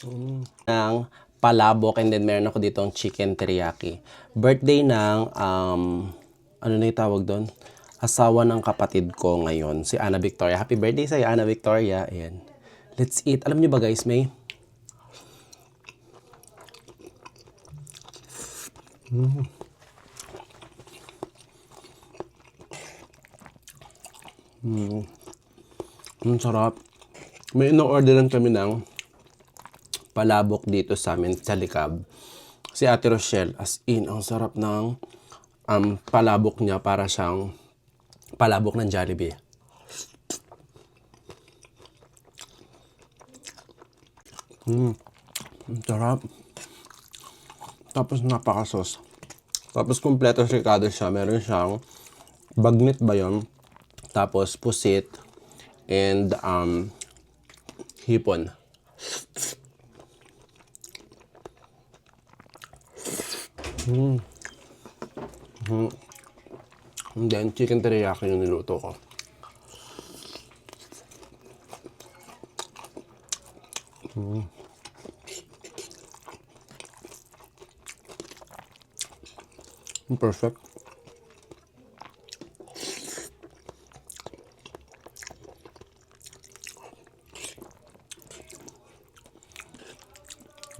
ng palabok, and then meron ako ditong chicken teriyaki. Birthday ng, ano na yung tawag doon? Asawa ng kapatid ko ngayon, si Ana Victoria. Happy birthday sa'yo, Ana Victoria. Ayan. Let's eat. Alam niyo ba guys, may... Ang sarap. May ino-orderan kami ng palabok dito sa amin sa Likab. Si Ate Rochelle, as in, ang sarap ng palabok niya, para siyang palabok ng Jollibee. Ang sarap. Tapos napaka-sauce. Tapos kumpleto sikado siya. Meron siyang bagnit ba yun? Tapos pusit and hipon. And then chicken teriyaki yung niluto ko. Perfect.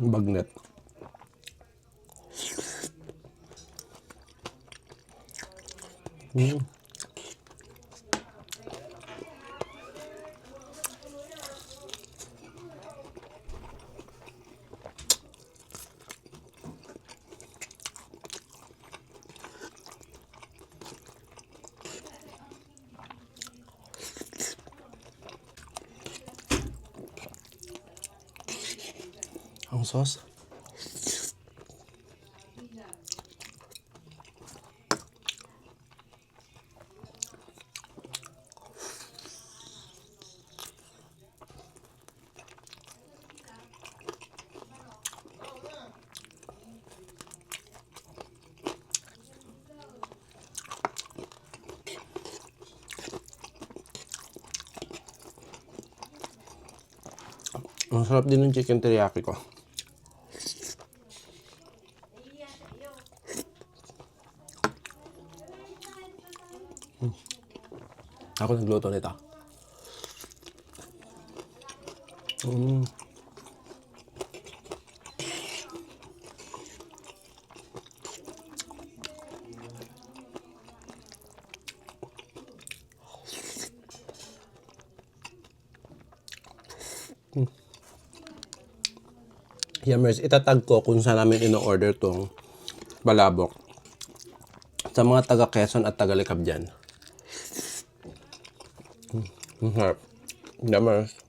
Bagnet. Ang sauce. Ang sarap din ng chicken teriyaki ko. Ako nagluto nito. Yummers, itatag ko kung saan namin ino-order tong palabok. Sa mga taga Quezon at taga Likab dyan. Ang sarap. Yummers.